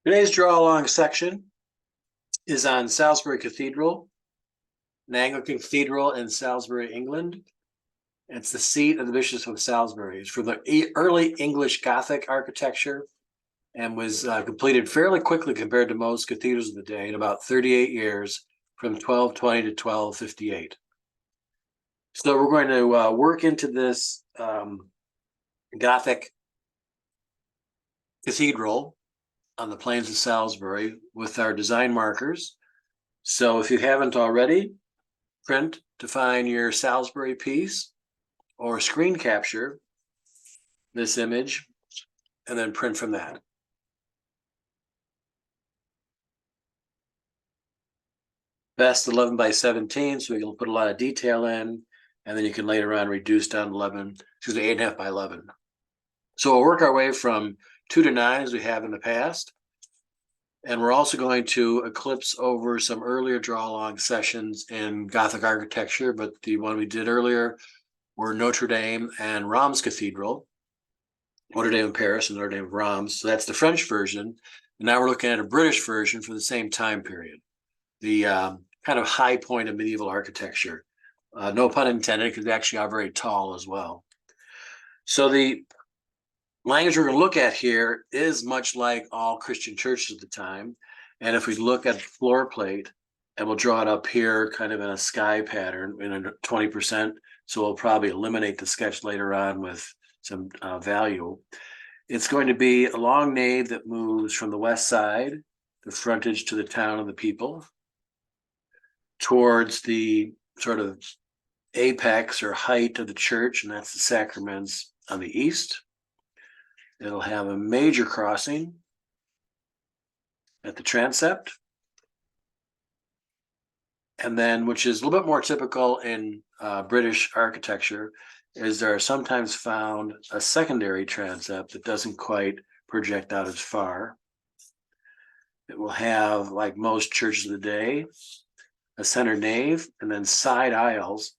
Today's draw along section is on Salisbury Cathedral, an Anglican cathedral in Salisbury, England. It's the seat of the bishops of Salisbury. It's from the early English Gothic architecture and was completed fairly quickly compared to most cathedrals of the day in about 38 years, from 1220 to 1258. So we're going to work into this Gothic cathedral on the plains of Salisbury with our design markers. So if you haven't already, print, define your Salisbury piece, or screen capture this image, and then print from that. Best 11 by 17, so we can put a lot of detail in, and then you can later on reduce down 8.5 by 11. So we'll work our way from 2 to 9 as we have in the past. And we're also going to eclipse over some earlier draw along sessions in Gothic architecture, but the one we did earlier were Notre Dame and Reims Cathedral, Notre Dame in Paris and Notre Dame of Reims. So that's the French version. And now we're looking at a British version for the same time period, the kind of high point of medieval architecture. No pun intended, because they actually are very tall as well. So the language we're going to look at here is much like all Christian churches at the time. And if we look at the floor plate, and we'll draw it up here kind of in a sky pattern in a 20%, so we'll probably eliminate the sketch later on with some value. It's going to be a long nave that moves from the west side, the frontage to the town of the people, towards the sort of apex or height of the church, and that's the sacraments on the east. It'll have a major crossing at the transept. And then, which is a little bit more typical in British architecture, is there are sometimes found a secondary transept that doesn't quite project out as far. It will have, like most churches of the day, a center nave and then side aisles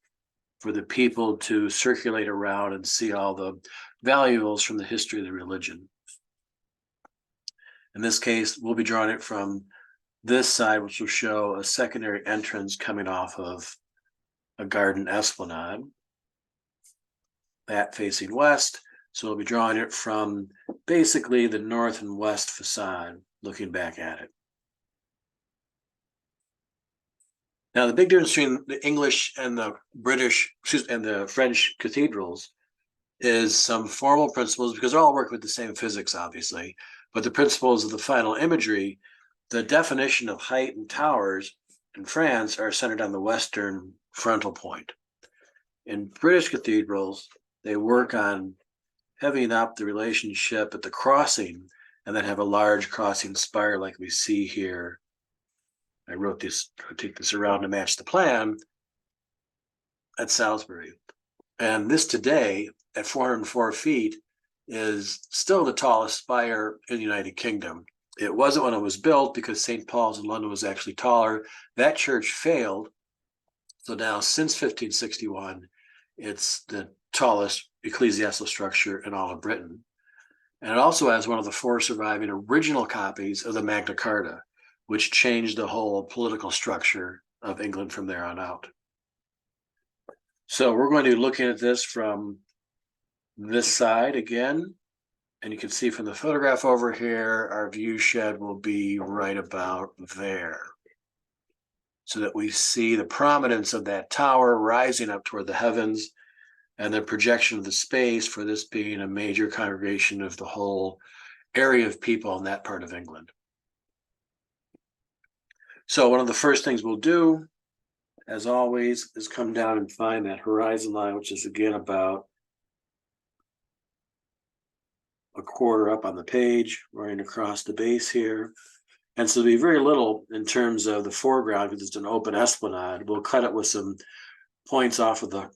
for the people to circulate around and see all the valuables from the history of the religion. In this case, we'll be drawing it from this side, which will show a secondary entrance coming off of a garden esplanade, that facing west. So we'll be drawing it from basically the north and west facade, looking back at it. Now, the big difference between the English and the the French cathedrals is some formal principles, because they're all working with the same physics, obviously, but the principles of the final imagery, the definition of height and towers in France are centered on the western frontal point. In British cathedrals, they work on heavying up the relationship at the crossing and then have a large crossing spire like we see here. I wrote this, take this around to match the plan at Salisbury. And this today, at 404 feet, is still the tallest spire in the United Kingdom. It wasn't when it was built, because St. Paul's in London was actually taller. That church failed. So now, since 1561, it's the tallest ecclesiastical structure in all of Britain. And it also has one of the 4 surviving original copies of the Magna Carta, which changed the whole political structure of England from there on out. So we're going to be looking at this from this side again. And you can see from the photograph over here, our view shed will be right about there, so that we see the prominence of that tower rising up toward the heavens, and the projection of the space for this being a major congregation of the whole area of people in that part of England. So one of the first things we'll do, as always, is come down and find that horizon line, which is again about a quarter up on the page, running across the base here. And so there'll be very little in terms of the foreground, because it's an open esplanade. We'll cut it with some points off of the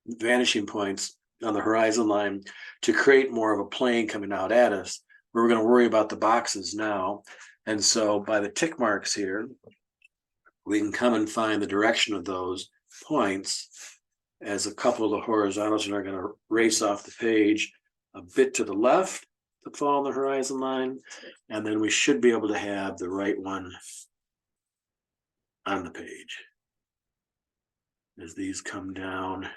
vanishing points on the horizon line to create more of a plane coming out at us. We're going to worry about the boxes now. And so by the tick marks here, we can come and find the direction of those points, as a couple of the horizontals are going to race off the page a bit to the left to fall on the horizon line, and then we should be able to have the right one on the page as these come down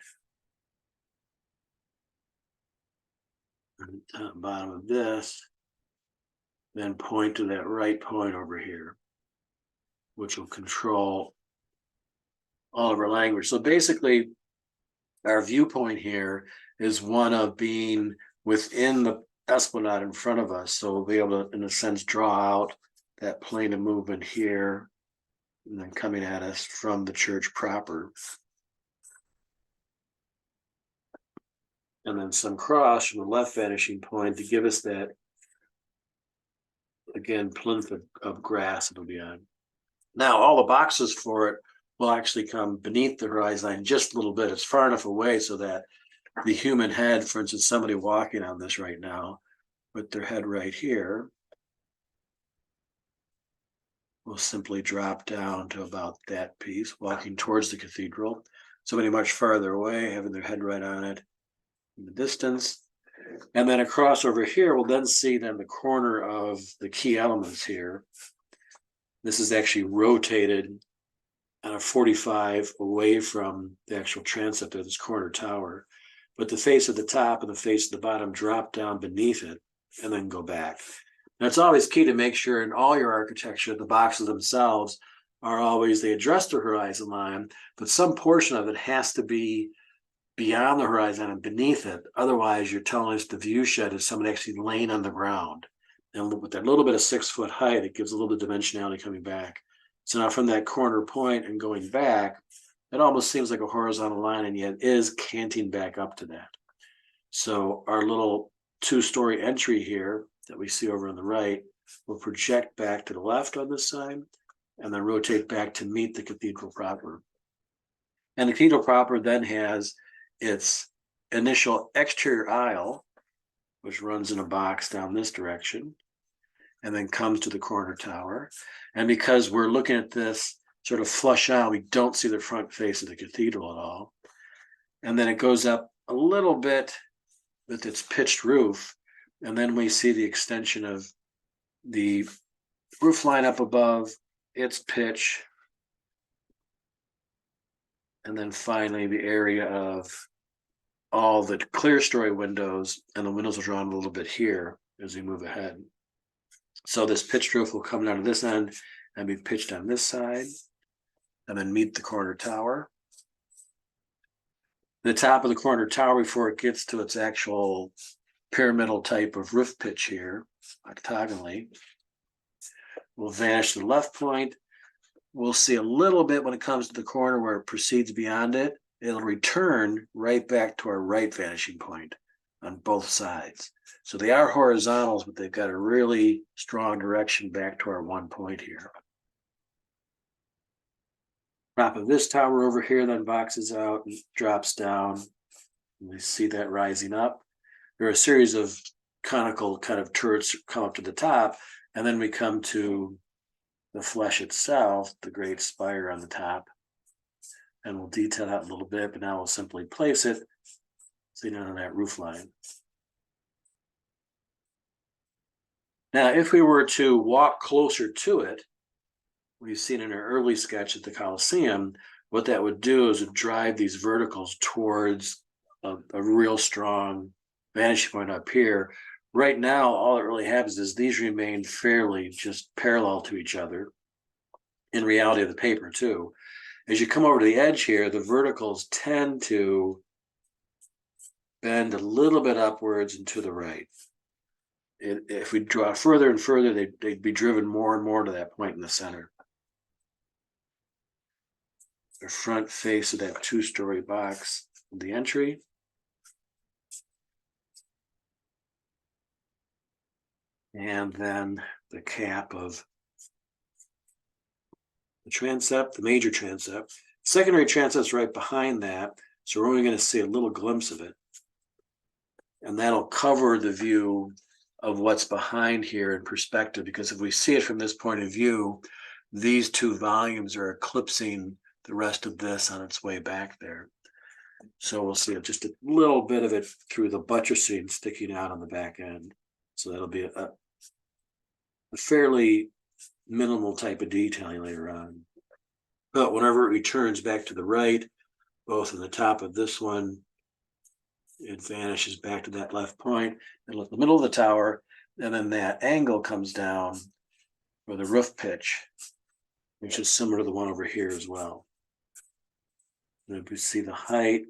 on the top and bottom of this, then point to that right point over here, which will control all of our language. So basically, our viewpoint here is one of being within the esplanade in front of us. So we'll be able to, in a sense, draw out that plane of movement here, and then coming at us from the church proper. And then some cross from the left vanishing point to give us that, again, plinth of grass it'll be on. Now, all the boxes for it will actually come beneath the horizon line just a little bit. It's far enough away so that the human head, for instance, somebody walking on this right now with their head right here, will simply drop down to about that piece, walking towards the cathedral. Somebody much farther away, having their head right on it in the distance. And then across over here, we'll then see then the corner of the key elements here. This is actually rotated on a 45 away from the actual transept of this corner tower. But the face at the top and the face at the bottom drop down beneath it and then go back. Now, it's always key to make sure in all your architecture, the boxes themselves are always, they address the horizon line, but some portion of it has to be beyond the horizon and beneath it. Otherwise, you're telling us the view shed is someone actually laying on the ground. And with that little bit of 6 foot height, it gives a little bit of dimensionality coming back. So now from that corner point and going back, it almost seems like a horizontal line, and yet is canting back up to that. So our little 2-story entry here that we see over on the right will project back to the left on this side and then rotate back to meet the cathedral proper. And the cathedral proper then has its initial exterior aisle, which runs in a box down this direction, and then comes to the corner tower. And because we're looking at this sort of flush out, we don't see the front face of the cathedral at all. And then it goes up a little bit with its pitched roof, and then we see the extension of the roof line up above, its pitch, and then finally the area of all the clear story windows, and the windows are drawn a little bit here as we move ahead. So this pitched roof will come down to this end and be pitched on this side, and then meet the corner tower. The top of the corner tower, before it gets to its actual pyramidal type of roof pitch here, octagonally, will vanish to the left point. We'll see a little bit when it comes to the corner where it proceeds beyond it. It'll return right back to our right vanishing point on both sides. So they are horizontals, but they've got a really strong direction back to our one point here. Top of this tower over here then boxes out and drops down. And we see that rising up. There are a series of conical kind of turrets come up to the top, and then we come to the flesh itself, the great spire on the top. And we'll detail that a little bit, but now we'll simply place it sitting on that roof line. Now, if we were to walk closer to it, we've seen in an early sketch at the Colosseum, what that would do is it drive these verticals towards a real strong vanishing point up here. Right now, all it really happens is these remain fairly just parallel to each other in reality of the paper too. As you come over to the edge here, the verticals tend to bend a little bit upwards and to the right. If we draw further and further, they'd be driven more and more to that point in the center. The front face of that 2-story box, the entry. And then the cap of the transept, the major transept. Secondary transept's right behind that, so we're only going to see a little glimpse of it. And that'll cover the view of what's behind here in perspective, because if we see it from this point of view, these 2 volumes are eclipsing the rest of this on its way back there. So we'll see just a little bit of it through the buttressing sticking out on the back end. So that'll be a fairly minimal type of detailing later on. But whenever it returns back to the right, both in the top of this one, it vanishes back to that left point, it'll hit the middle of the tower, and then that angle comes down for the roof pitch, which is similar to the one over here as well. And you see the height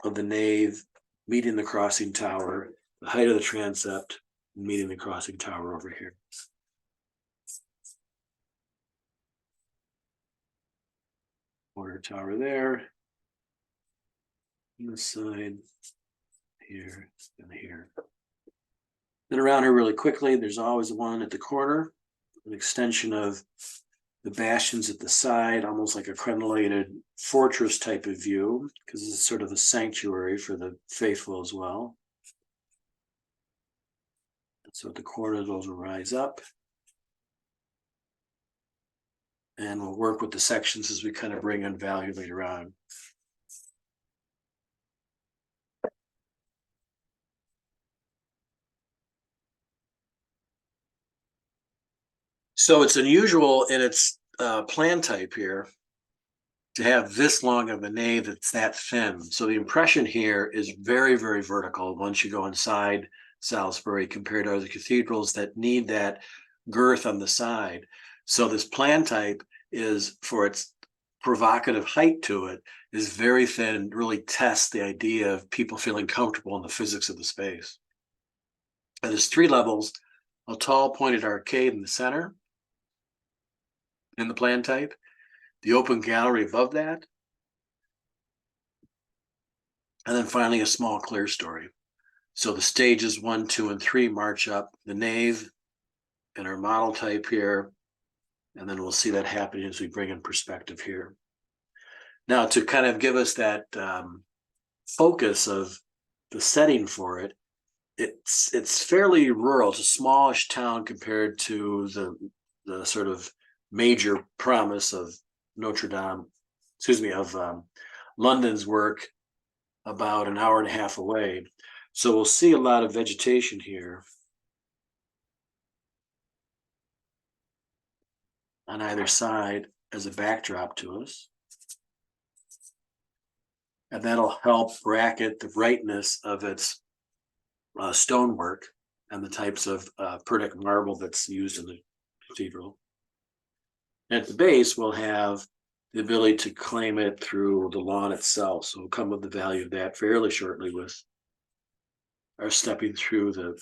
of the nave meeting the crossing tower, the height of the transept meeting the crossing tower over here. Water tower there, this side, here, and here. Then around here really quickly, there's always one at the corner, an extension of the bastions at the side, almost like a crenellated fortress type of view, because this is sort of a sanctuary for the faithful as well. So at the corner, those will rise up. And we'll work with the sections as we kind of bring in value later on. So it's unusual in its plan type here to have this long of a nave that's that thin. So the impression here is very, very vertical once you go inside Salisbury compared to other cathedrals that need that girth on the side. So this plan type is, for its provocative height to it, is very thin and really tests the idea of people feeling comfortable in the physics of the space. And there's 3 levels, a tall pointed arcade in the center in the plan type, the open gallery above that, and then finally a small clerestory. So the stages 1, 2, and 3 march up the nave in our model type here, and then we'll see that happening as we bring in perspective here. Now, to kind of give us that focus of the setting for it, it's fairly rural. It's a smallish town compared to the sort of major promise of Notre Dame, of London's work about an hour and a half away. So we'll see a lot of vegetation here on either side as a backdrop to us. And that'll help bracket the brightness of its stonework and the types of Purdick marble that's used in the cathedral. And at the base, we'll have the ability to claim it through the lawn itself. So we'll come with the value of that fairly shortly with our stepping through the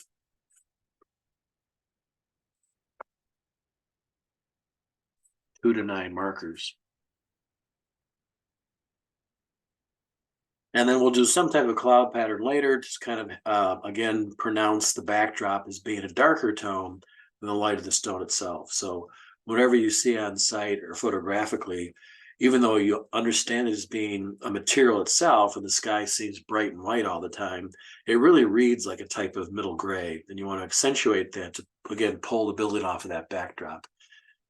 two to 9 markers. And then we'll do some type of cloud pattern later, just kind of, again, pronounce the backdrop as being a darker tone than the light of the stone itself. So whatever you see on site or photographically, even though you understand it as being a material itself and the sky seems bright and white all the time, it really reads like a type of middle gray. And you want to accentuate that to, again, pull the building off of that backdrop.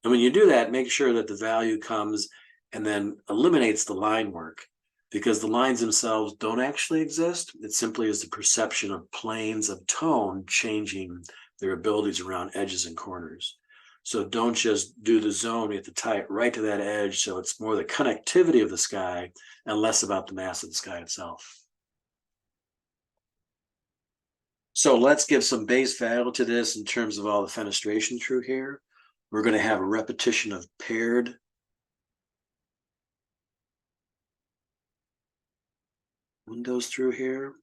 And when you do that, make sure that the value comes and then eliminates the line work, because the lines themselves don't actually exist. It simply is the perception of planes of tone changing their abilities around edges and corners. So don't just do the zone, you have to tie it right to that edge, so it's more the connectivity of the sky and less about the mass of the sky itself. So let's give some base value to this in terms of all the fenestration through here. We're going to have a repetition of paired windows through here.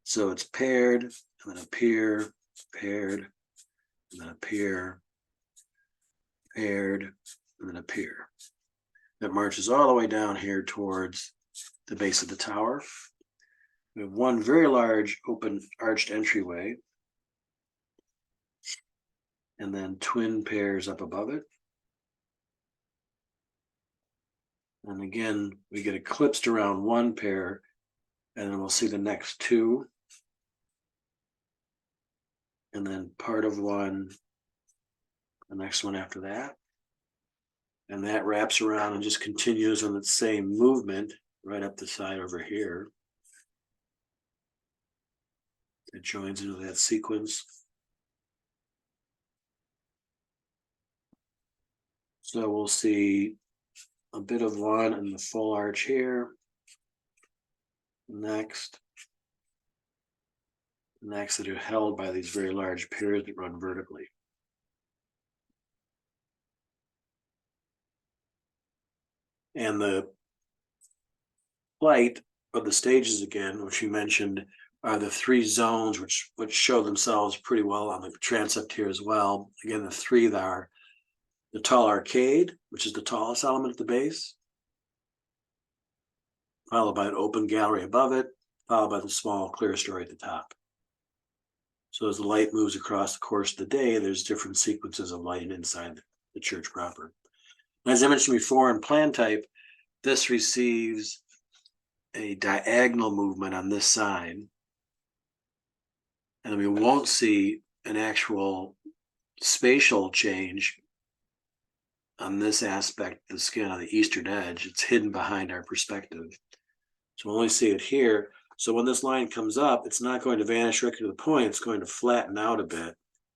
So it's paired, and then a pier, paired, and then a pier, paired, and then a pier. That marches all the way down here towards the base of the tower. We have one very large open arched entryway, and then twin pairs up above it. And again, we get eclipsed around one pair, and then we'll see the next 2. And then part of one, the next one after that. And that wraps around and just continues on the same movement right up the side over here. It joins into that sequence. So we'll see a bit of one in the full arch here. Next that are held by these very large piers that run vertically. And the flight of the stages again, which you mentioned, are the three zones which show themselves pretty well on the transept here as well. Again, the three are the tall arcade, which is the tallest element at the base, followed by an open gallery above it, followed by the small clerestory at the top. So as the light moves across the course of the day, there's different sequences of lighting inside the church proper. And as I mentioned before, in plan type, this receives a diagonal movement on this side, and we won't see an actual spatial change on this aspect of the skin on the eastern edge. It's hidden behind our perspective. So we'll only see it here. So when this line comes up, it's not going to vanish directly to the point. It's going to flatten out a bit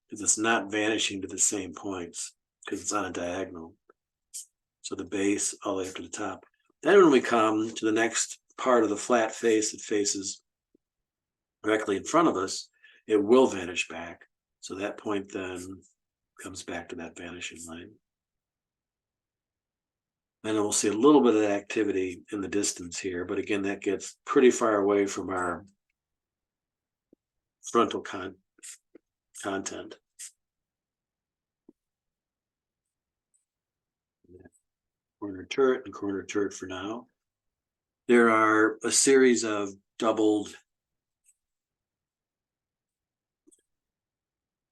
because it's not vanishing to the same points because it's on a diagonal. So the base all the way up to the top. Then when we come to the next part of the flat face that faces directly in front of us, it will vanish back. So that point then comes back to that vanishing line. And we'll see a little bit of that activity in the distance here, but again, that gets pretty far away from our frontal content. Corner turret and corner turret for now. There are a series of doubled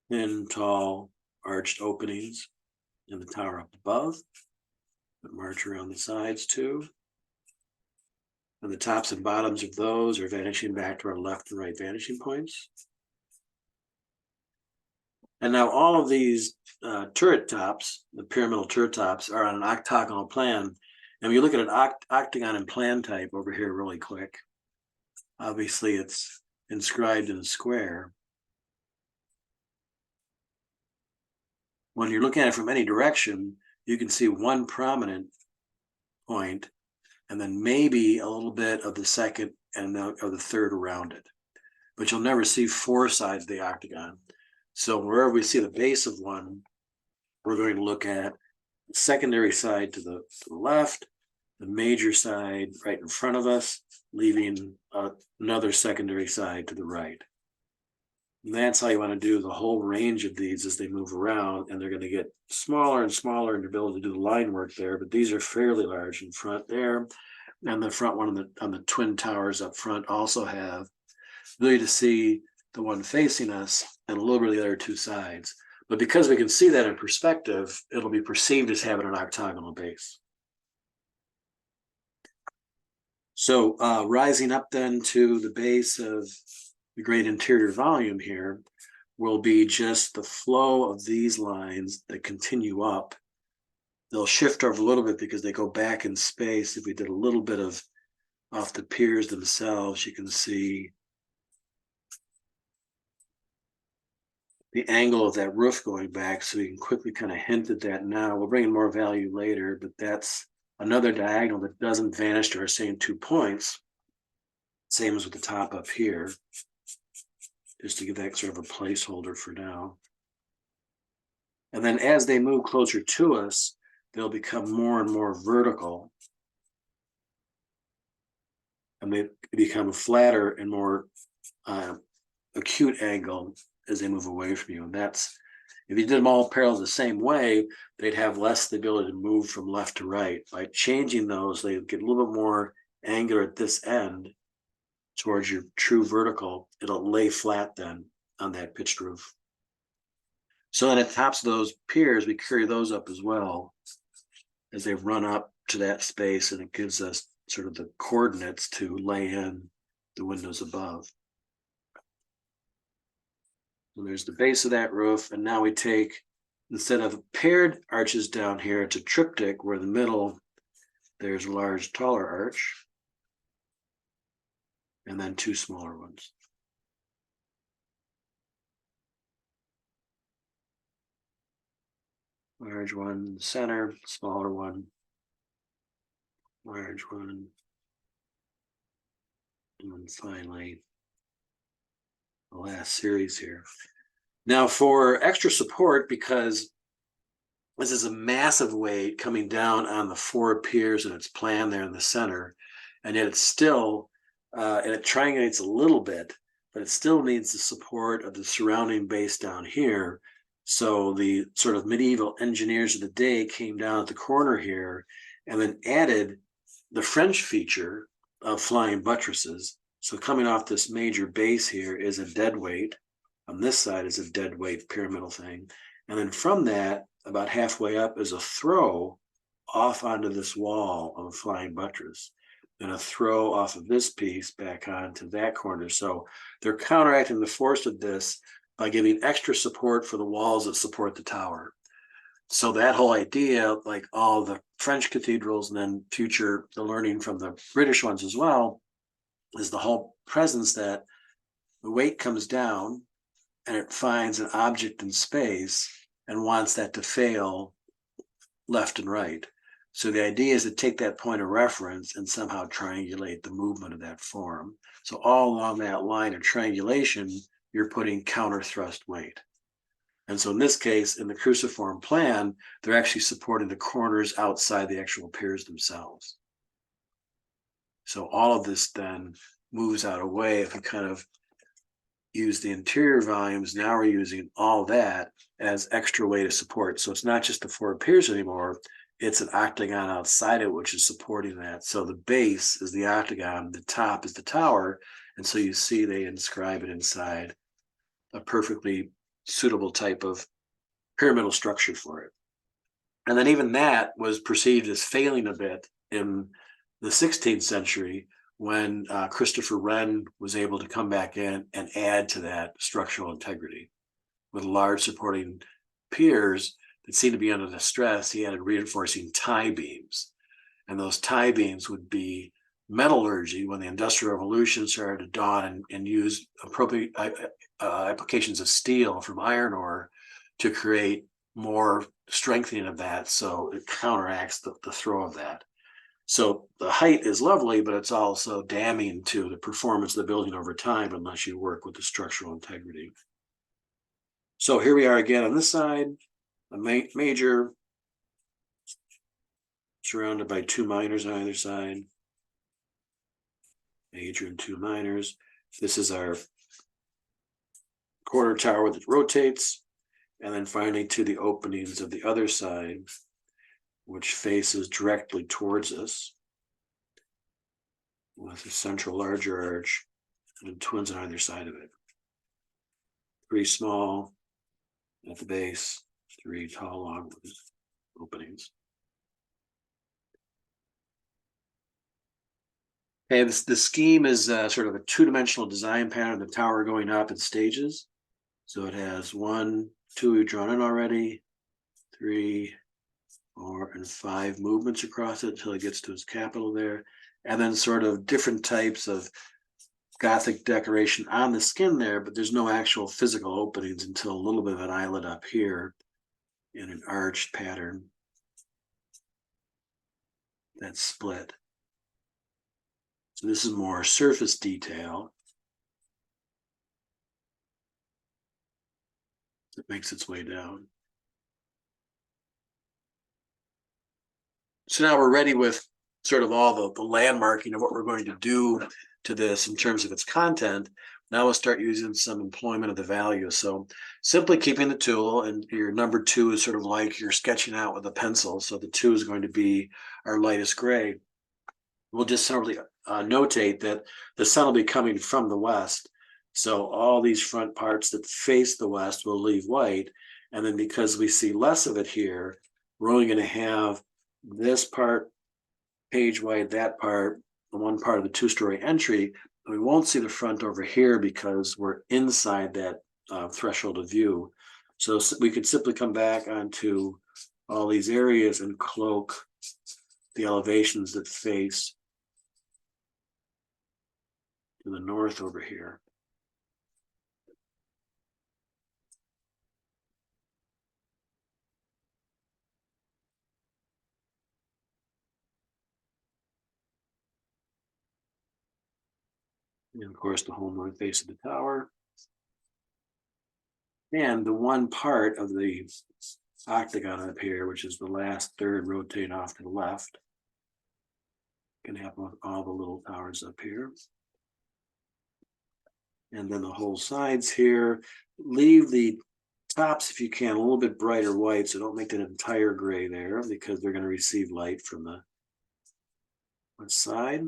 thin, tall, arched openings in the tower up above that march around the sides too. And the tops and bottoms of those are vanishing back to our left and right vanishing points. And now all of these turret tops, the pyramidal turret tops, are on an octagonal plan. And when you look at an octagon in plan type over here really quick, obviously it's inscribed in a square. When you're looking at it from any direction, you can see one prominent point and then maybe a little bit of the second and of the third around it. But you'll never see four sides of the octagon. So wherever we see the base of one, we're going to look at the secondary side to the left, the major side right in front of us, leaving another secondary side to the right. And that's how you want to do the whole range of these as they move around, and they're going to get smaller and smaller in your ability to do the line work there, but these are fairly large in front there. And the front one on the twin towers up front also have ability to see the one facing us and a little bit of the other two sides. But because we can see that in perspective, it'll be perceived as having an octagonal base. So rising up then to the base of the great interior volume here will be just the flow of these lines that continue up. They'll shift over a little bit because they go back in space. If we did a little bit of off the piers themselves, you can see the angle of that roof going back, so we can quickly kind of hint at that now. We'll bring in more value later, but that's another diagonal that doesn't vanish to our same 2 points. Same as with the top up here, just to give that sort of a placeholder for now. And then as they move closer to us, they'll become more and more vertical. And they become a flatter and more acute angle as they move away from you. And that's, if you did them all parallel the same way, they'd have less the ability to move from left to right. By changing those, they get a little bit more angular at this end towards your true vertical. It'll lay flat then on that pitched roof. So then at the tops of those piers, we carry those up as well as they run up to that space, and it gives us sort of the coordinates to lay in the windows above. And there's the base of that roof, and now we take, instead of paired arches down here, it's a triptych where in the middle there's a large taller arch and then 2 smaller ones. large one in the center, smaller one, large one, and then finally the last series here. Now for extra support, because this is a massive weight coming down on the four piers and it's planned there in the center, and yet it's still, and it triangulates a little bit, but it still needs the support of the surrounding base down here. So the sort of medieval engineers of the day came down at the corner here and then added the French feature of flying buttresses. So coming off this major base here is a dead weight. On this side is a dead weight pyramidal thing. And then from that, about halfway up is a throw off onto this wall of a flying buttress, and a throw off of this piece back onto that corner. So they're counteracting the force of this by giving extra support for the walls that support the tower. So that whole idea, like all the French cathedrals and then future, the learning from the British ones as well, is the whole presence that the weight comes down and it finds an object in space and wants that to fail left and right. So the idea is to take that point of reference and somehow triangulate the movement of that form. So all along that line of triangulation, you're putting counter thrust weight. And so in this case, in the cruciform plan, they're actually supporting the corners outside the actual piers themselves. So all of this then moves out of the way if we kind of use the interior volumes. Now we're using all that as extra weight of support. So it's not just the four piers anymore, it's an octagon outside it, which is supporting that. So the base is the octagon, the top is the tower. And so you see they inscribe it inside a perfectly suitable type of pyramidal structure for it. And then even that was perceived as failing a bit in the 16th century when Christopher Wren was able to come back in and add to that structural integrity. With large supporting piers that seemed to be under the stress, he added reinforcing tie beams. And those tie beams would be metallurgy when the Industrial Revolution started to dawn and use appropriate applications of steel from iron ore to create more strengthening of that, so it counteracts the throw of that. So the height is lovely, but it's also damning to the performance of the building over time unless you work with the structural integrity. So here we are again on this side, a major surrounded by two minors on either side, major and two minors. This is our corner tower that rotates, and then finally to the openings of the other side, which faces directly towards us with a central larger arch and twins on either side of it. Three small at the base, three tall long openings. Okay, the scheme is sort of a two-dimensional design pattern of the tower going up in stages. So it has 1, 2 we've drawn in already, 3, 4, and 5 movements across it until it gets to its capital there. And then sort of different types of Gothic decoration on the skin there, but there's no actual physical openings until a little bit of an islet up here in an arched pattern that's split. So this is more surface detail that makes its way down. So now we're ready with sort of all the landmarking of what we're going to do to this in terms of its content. Now we'll start using some employment of the value. So simply keeping the tool, and your number 2 is sort of like you're sketching out with a pencil. So the 2 is going to be our lightest gray. We'll just simply notate that the sun will be coming from the west. So all these front parts that face the west will leave white. And then because we see less of it here, we're only going to have this part page white, that part, the one part of the 2-story entry. We won't see the front over here because we're inside that threshold of view. So we could simply come back onto all these areas and cloak the elevations that face to the north over here. And of course, the whole north face of the tower. And the one part of the octagon up here, which is the last third rotating off to the left, can happen with all the little towers up here. And then the whole sides here. Leave the tops, if you can, a little bit brighter white, so don't make that entire gray there, because they're going to receive light from the one side.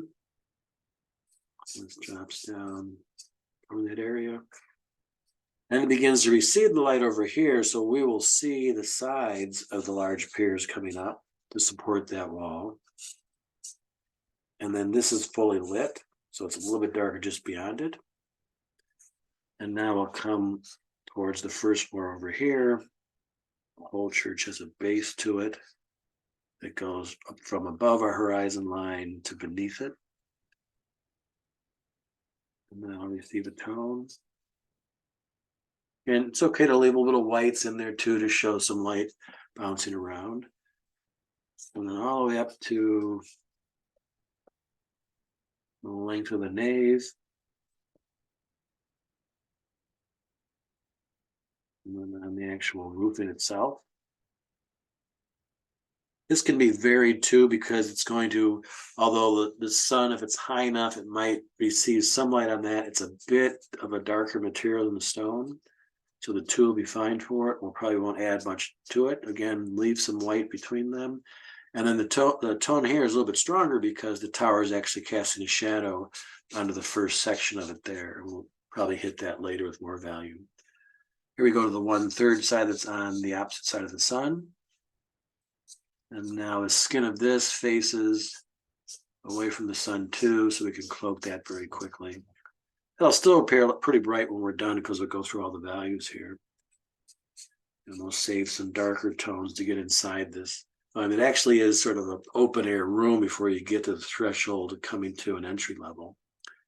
This drops down from that area. And it begins to receive the light over here, so we will see the sides of the large piers coming up to support that wall. And then this is fully lit, so it's a little bit darker just beyond it. And now we'll come towards the first floor over here. The whole church has a base to it that goes up from above our horizon line to beneath it. And then I'll receive a tone. And it's okay to leave a little whites in there too to show some light bouncing around. And then all the way up to the length of the nave. And then on the actual roofing itself. This can be varied too, because it's going to, although the sun, if it's high enough, it might receive some light on that. It's a bit of a darker material than the stone. So the two will be fine for it. We'll probably won't add much to it. Again, leave some white between them. And then the tone here is a little bit stronger because the tower is actually casting a shadow onto the first section of it there. We'll probably hit that later with more value. Here we go to the 1/3 side that's on the opposite side of the sun. And now the skin of this faces away from the sun too, so we can cloak that very quickly. It'll still appear pretty bright when we're done because we'll go through all the values here. And we'll save some darker tones to get inside this. It actually is sort of an open air room before you get to the threshold of coming to an entry level.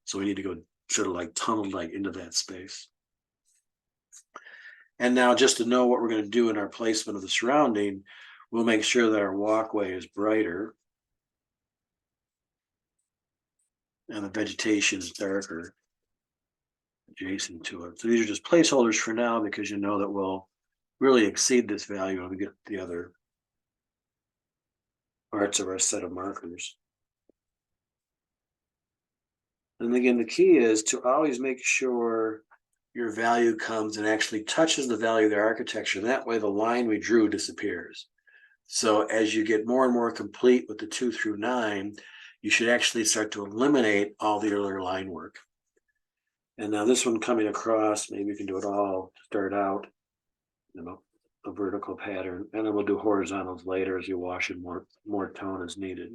So we need to go sort of like tunnel light into that space. And now just to know what we're going to do in our placement of the surrounding, we'll make sure that our walkway is brighter and the vegetation is darker adjacent to it. So these are just placeholders for now, because you know that we'll really exceed this value when we get the other parts of our set of markers. And again, the key is to always make sure your value comes and actually touches the value of the architecture. That way the line we drew disappears. So as you get more and more complete with the 2 through 9, you should actually start to eliminate all the earlier line work. And now this one coming across, maybe you can do it all, start out, a vertical pattern, and then we'll do horizontals later as you wash in more tone as needed.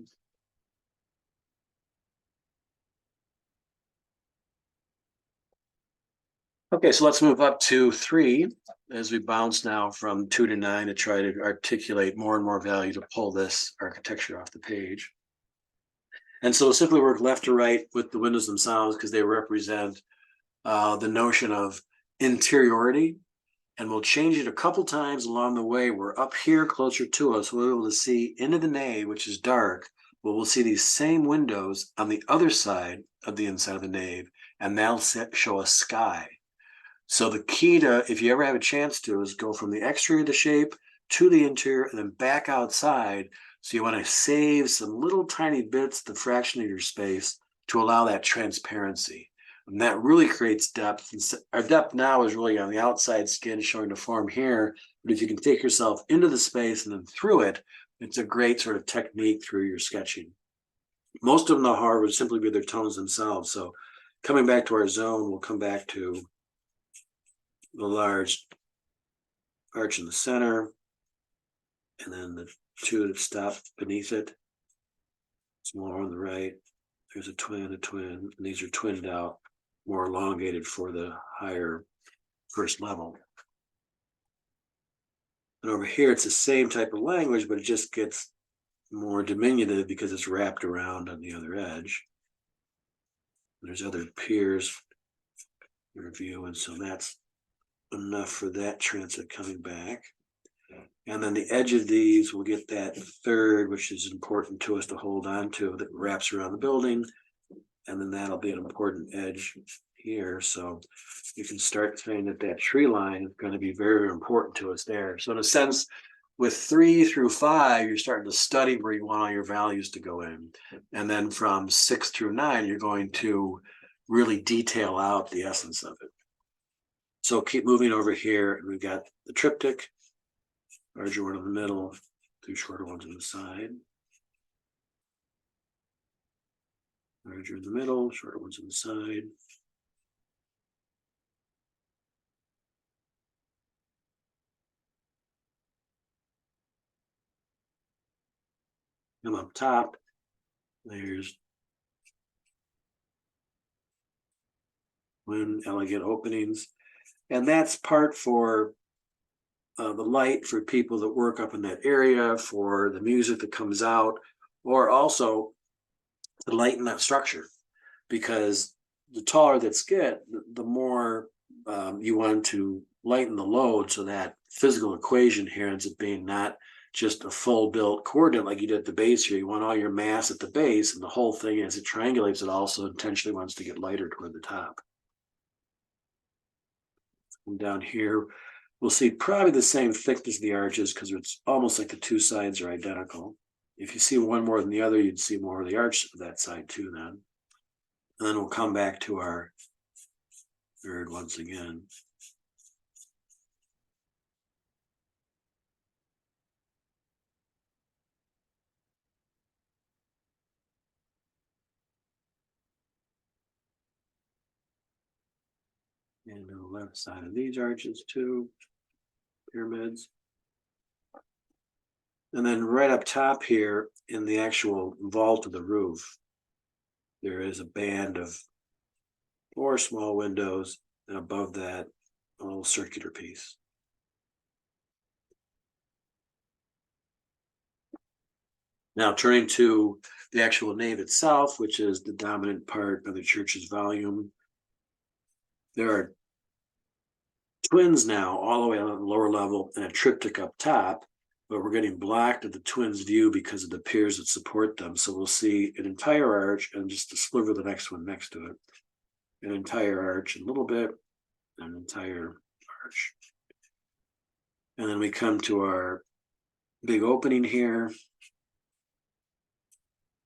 Okay, so let's move up to 3 as we bounce now from 2 to 9 to try to articulate more and more value to pull this architecture off the page. And so we'll simply work left to right with the windows themselves, because they represent the notion of interiority. And we'll change it a couple times along the way. We're up here closer to us. We'll be able to see into the nave, which is dark, but we'll see these same windows on the other side of the inside of the nave, and that'll show us sky. So the key to, if you ever have a chance to, is go from the exterior of the shape to the interior and then back outside. So you want to save some little tiny bits, the fraction of your space, to allow that transparency. And that really creates depth. Our depth now is really on the outside skin showing the form here. But if you can take yourself into the space and then through it, it's a great sort of technique through your sketching. Most of them, however, would simply be their tones themselves. So coming back to our zone, we'll come back to the large arch in the center, and then the 2 that stop beneath it. Smaller on the right. There's a twin, and these are twinned out, more elongated for the higher first level. And over here, it's the same type of language, but it just gets more diminutive because it's wrapped around on the other edge. There's other piers in review, and so that's enough for that transit coming back. And then the edge of these will get that third, which is important to us to hold on to, that wraps around the building. and then that'll be an important edge here. So you can start saying that that tree line is going to be very important to us there. So in a sense, with 3 through 5, you're starting to study where you want all your values to go in. And then from 6 through 9, you're going to really detail out the essence of it. So keep moving over here, and we've got the triptych, larger one in the middle, 2 shorter ones on the side. Larger in the middle, shorter ones on the side. And up top, there's twin elegant openings. And that's part for the light for people that work up in that area, for the music that comes out, or also to lighten that structure. Because the taller that's get, the more you want to lighten the load, so that physical equation here ends up being not just a full built coordinate like you did at the base here. You want all your mass at the base, and the whole thing, as it triangulates, it also intentionally wants to get lighter toward the top. And down here, we'll see probably the same thickness of the arches because it's almost like the 2 sides are identical. If you see one more than the other, you'd see more of the arch of that side too then. And then we'll come back to our third once again. And on the left side of these arches too, pyramids. And then right up top here in the actual vault of the roof, there is a band of 4 small windows, and above that, a little circular piece. Now turning to the actual nave itself, which is the dominant part of the church's volume. There are twins now all the way on the lower level and a triptych up top, but we're getting blocked at the twins' view because of the piers that support them. So we'll see an entire arch and just a sliver of the next one next to it. An entire arch, a little bit, an entire arch. And then we come to our big opening here.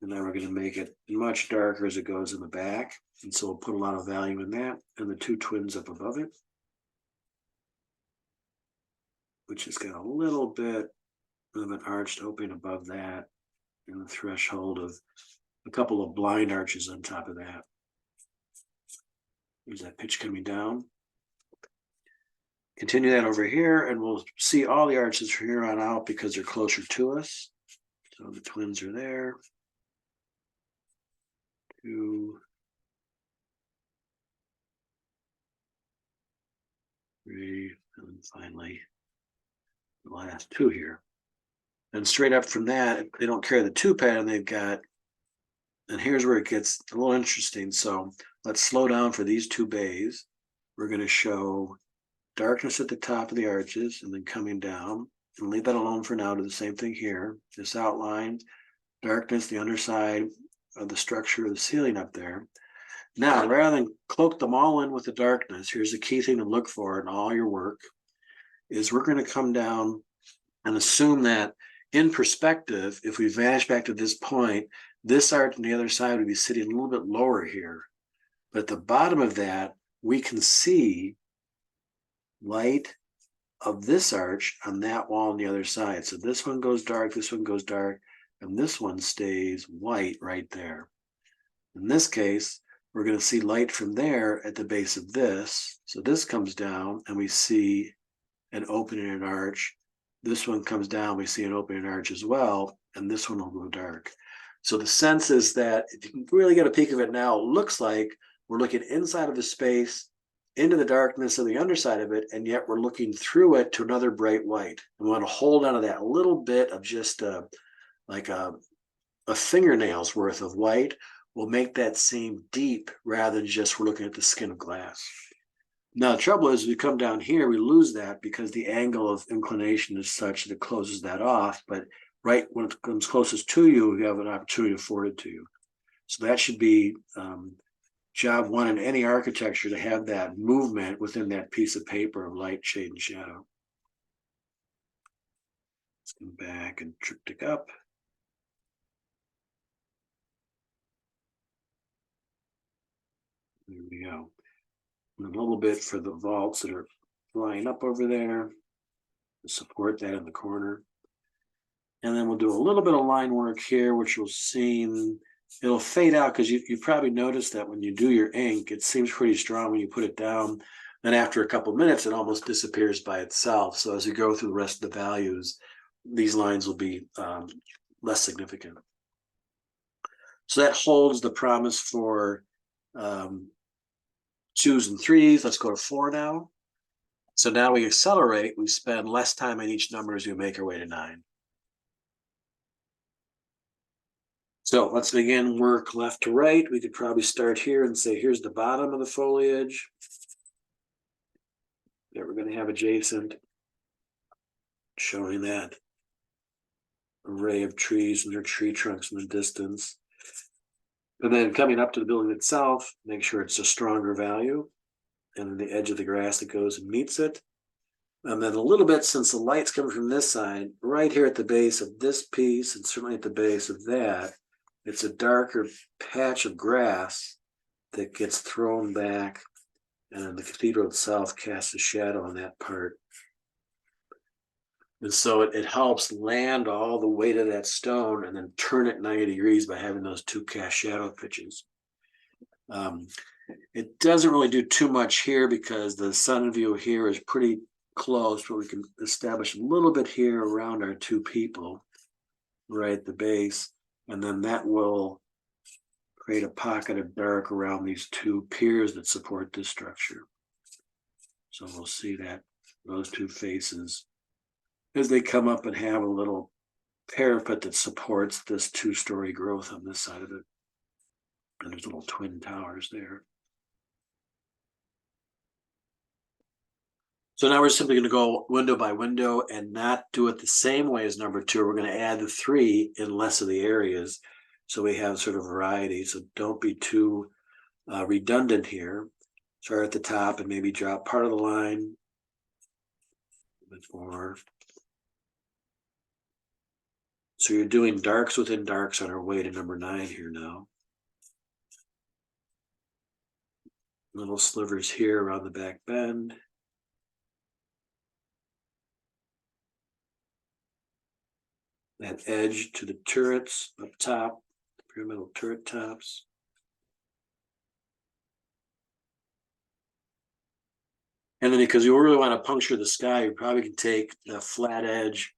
And now we're going to make it much darker as it goes in the back. And so we'll put a lot of value in that, and the 2 twins up above it, which has got a little bit of an arched opening above that, and the threshold of a couple of blind arches on top of that. There's that pitch coming down. Continue that over here, and we'll see all the arches from here on out because they're closer to us. So the twins are there. 2, 3, and then finally the last 2 here. And straight up from that, they don't carry the 2 pattern they've got. And here's where it gets a little interesting. So let's slow down for these 2 bays. We're going to show darkness at the top of the arches and then coming down, and leave that alone for now. Do the same thing here. This outline, darkness, the underside of the structure of the ceiling up there. Now, rather than cloak them all in with the darkness, here's the key thing to look for in all your work, is we're going to come down and assume that in perspective, if we vanish back to this point, this arch on the other side would be sitting a little bit lower here. But at the bottom of that, we can see light of this arch on that wall on the other side. So this one goes dark, this one goes dark, and this one stays white right there. In this case, we're going to see light from there at the base of this. So this comes down and we see an opening in an arch. This one comes down, we see an opening arch as well, and this one will go dark. So the sense is that if you can really get a peek of it now, it looks like we're looking inside of a space into the darkness of the underside of it, and yet we're looking through it to another bright white. And we want to hold on to that little bit of just like a fingernail's worth of white. Will make that seem deep rather than just we're looking at the skin of glass. Now, the trouble is we come down here, we lose that because the angle of inclination is such that it closes that off. But right when it comes closest to you, you have an opportunity to afford it to you. So that should be job one in any architecture, to have that movement within that piece of paper of light, shade, and shadow. Let's come back and triptych up. There we go. And a little bit for the vaults that are flying up over there to support that in the corner. And then we'll do a little bit of line work here, which will seem, it'll fade out because you've probably noticed that when you do your ink, it seems pretty strong when you put it down. Then after a couple of minutes, it almost disappears by itself. So as you go through the rest of the values, these lines will be less significant. So that holds the promise for 2s and 3s. Let's go to 4 now. So now we accelerate. We spend less time on each number as we make our way to 9. So let's begin work left to right. We could probably start here and say, here's the bottom of the foliage that we're going to have adjacent, showing that array of trees and their tree trunks in the distance. And then coming up to the building itself, make sure it's a stronger value. And then the edge of the grass that goes and meets it. And then a little bit, since the light's coming from this side, right here at the base of this piece, and certainly at the base of that, it's a darker patch of grass that gets thrown back, and then the cathedral itself casts a shadow on that part. And so it helps land all the weight of that stone and then turn it 90 degrees by having those two cast shadow pitches. It doesn't really do too much here because the sun view here is pretty close, but we can establish a little bit here around our two people right at the base, and then that will create a pocket of dark around these two piers that support this structure. So we'll see that those two faces as they come up and have a little parapet that supports this 2-story growth on this side of it. And there's little twin towers there. So now we're simply going to go window by window and not do it the same way as number 2. We're going to add the 3 in less of the areas, so we have sort of variety. So don't be too redundant here. Start at the top and maybe drop part of the line. A bit more. So you're doing darks within darks on our way to number 9 here now. Little slivers here around the back bend. That edge to the turrets up top, pyramidal turret tops. And then because you really want to puncture the sky, you probably can take the flat edge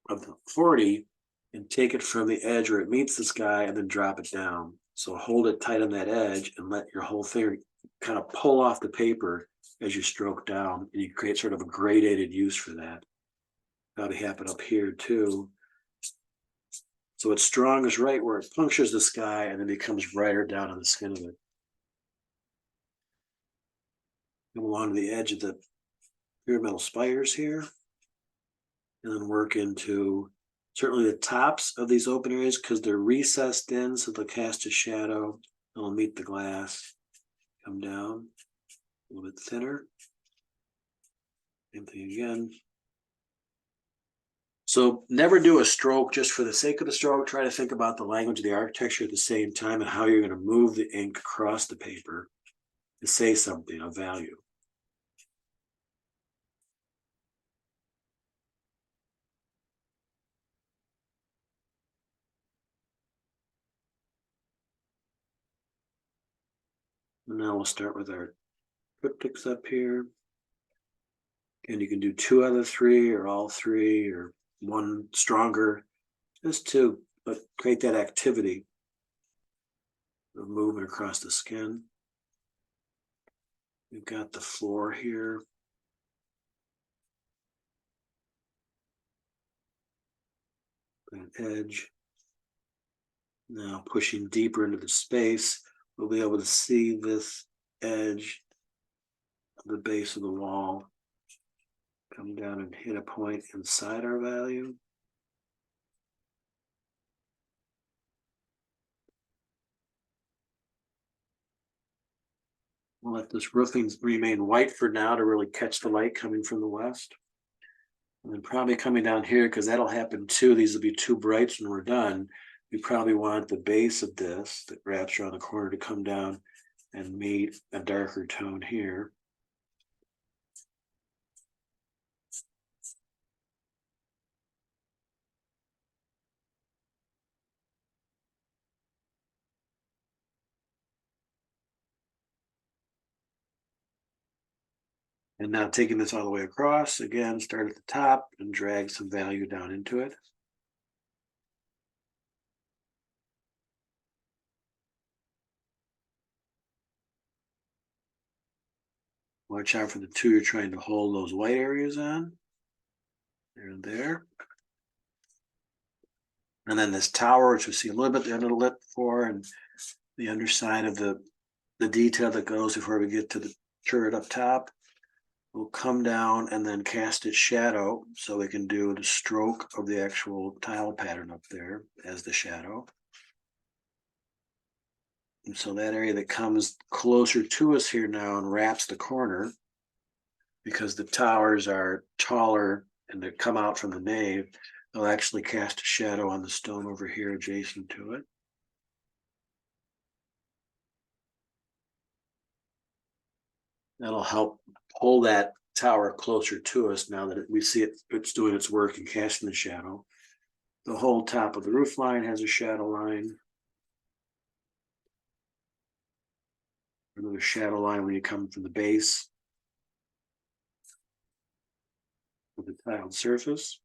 of the 40 and take it from the edge where it meets the sky and then drop it down. So hold it tight on that edge and let your whole thing kind of pull off the paper as you stroke down, and you create sort of a gradated use for that. Probably happen up here too. So it's strongest right where it punctures the sky and then becomes brighter down on the skin of it. Come along to the edge of the pyramidal spires here, and then work into certainly the tops of these open areas because they're recessed in, so they'll cast a shadow. They'll meet the glass. Come down a little bit thinner. Same thing again. So never do a stroke just for the sake of the stroke. Try to think about the language of the architecture at the same time and how you're going to move the ink across the paper to say something of value. And now we'll start with our triptychs up here. And you can do 2 out of 3 or all 3 or one stronger, just to create that activity of movement across the skin. We've got the floor here. That edge. Now pushing deeper into the space, we'll be able to see this edge of the base of the wall come down and hit a point inside our value. We'll let this roofing remain white for now to really catch the light coming from the west. And then probably coming down here, because that'll happen too. These will be too bright when we're done. We probably want the base of this that wraps around the corner to come down and meet a darker tone here. And now taking this all the way across, again, start at the top and drag some value down into it. Watch out for the two you're trying to hold those white areas on. There and there. And then this tower, which we see a little bit under the lip for, and the underside of the detail that goes before we get to the turret up top. We'll come down and then cast its shadow so we can do the stroke of the actual tile pattern up there as the shadow. And so that area that comes closer to us here now and wraps the corner, because the towers are taller and they come out from the nave, they'll actually cast a shadow on the stone over here adjacent to it. That'll help pull that tower closer to us now that we see it's doing its work and casting the shadow. The whole top of the roof line has a shadow line. Another shadow line when you come from the base of the tiled surface.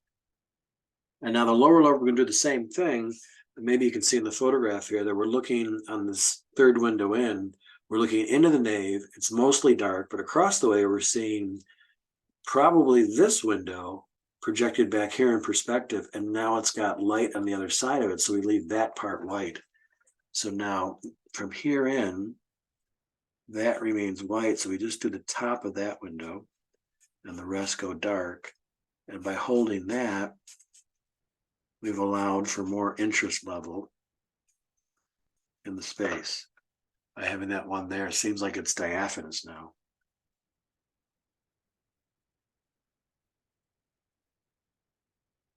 And now the lower level, we're going to do the same thing. Maybe you can see in the photograph here that we're looking on this third window in. We're looking into the nave. It's mostly dark, but across the way, we're seeing probably this window projected back here in perspective, and now it's got light on the other side of it, so we leave that part white. So now from here in, that remains white, so we just do the top of that window, and the rest go dark. And by holding that, we've allowed for more interest level in the space. By having that one there, it seems like it's diaphanous now.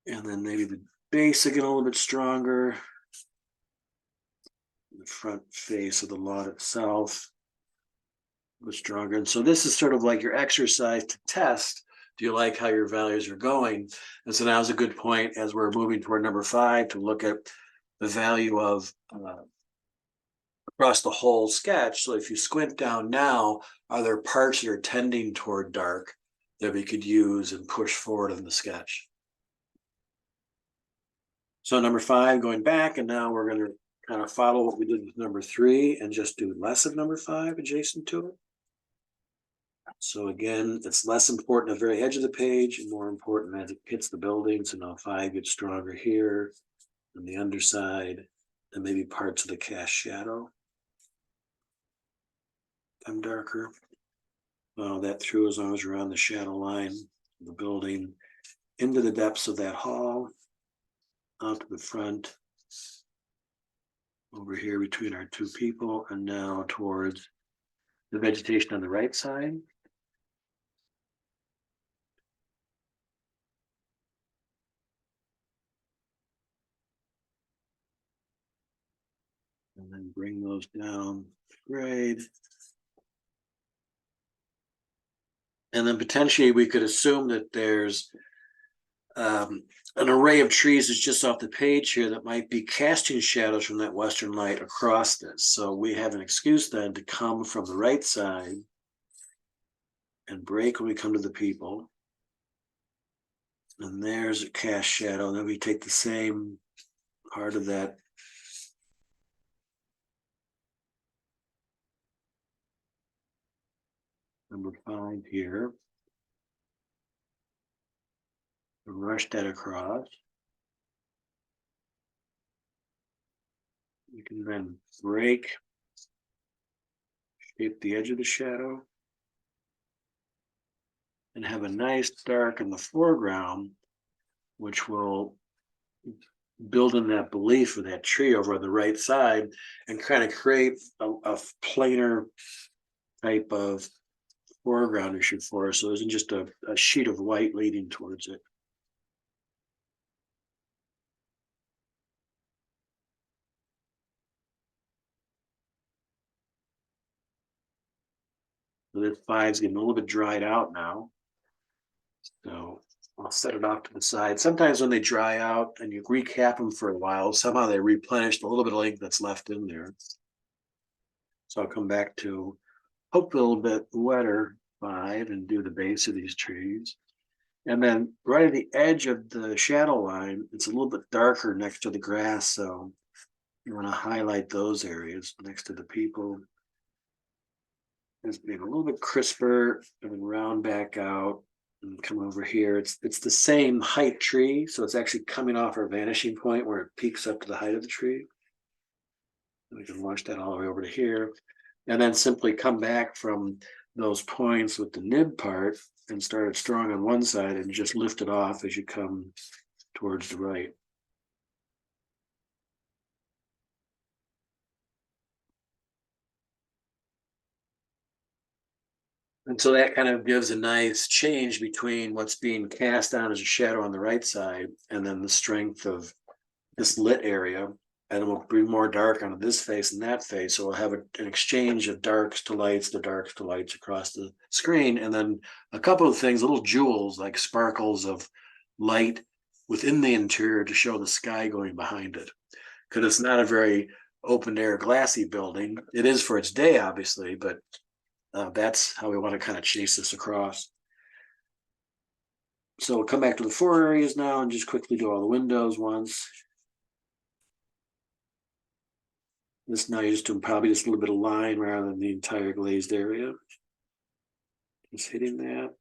And then maybe the base again a little bit stronger. The front face of the lawn itself was stronger. And so this is sort of like your exercise to test. Do you like how your values are going? And so now is a good point as we're moving toward number 5 to look at the value of across the whole sketch. So if you squint down now, are there parts that are tending toward dark that we could use and push forward in the sketch? So number 5, going back, and now we're going to kind of follow what we did with number 3 and just do less of number 5 adjacent to it. So again, it's less important at the very edge of the page and more important as it hits the building. So now 5 gets stronger here on the underside and maybe parts of the cast shadow become darker. Follow that through as long as you're on the shadow line of the building into the depths of that hall, out to the front, over here between our two people, and now towards the vegetation on the right side. And then bring those down to grade. And then potentially we could assume that there's an array of trees that's just off the page here that might be casting shadows from that western light across this. So we have an excuse then to come from the right side and break when we come to the people. And there's a cast shadow. Then we take the same part of that number 5 here, and rush that across. You can then break, shape the edge of the shadow, and have a nice dark in the foreground, which will build in that belief of that tree over on the right side and kind of create a planar type of foreground you shoot for. So it isn't just a sheet of white leading towards it. So this five's getting a little bit dried out now. So I'll set it off to the side. Sometimes when they dry out and you recap them for a while, somehow they replenish a little bit of ink that's left in there. So I'll come back to hopefully a little bit wetter five and do the base of these trees. And then right at the edge of the shadow line, it's a little bit darker next to the grass. So you want to highlight those areas next to the people. It's being a little bit crisper and then round back out and come over here. It's the same height tree, so it's actually coming off our vanishing point where it peaks up to the height of the tree. We can wash that all the way over to here, and then simply come back from those points with the nib part and start it strong on one side and just lift it off as you come towards the right. And so that kind of gives a nice change between what's being cast on as a shadow on the right side and then the strength of this lit area. And it will bring more dark onto this face and that face. So we'll have an exchange of darks to lights, the darks to lights across the screen. And then a couple of things, little jewels like sparkles of light within the interior to show the sky going behind it. Because it's not a very open air glassy building. It is for its day, obviously, but that's how we want to kind of chase this across. So we'll come back to the four areas now and just quickly do all the windows once. This now you're just doing probably just a little bit of line rather than the entire glazed area. Just hitting that.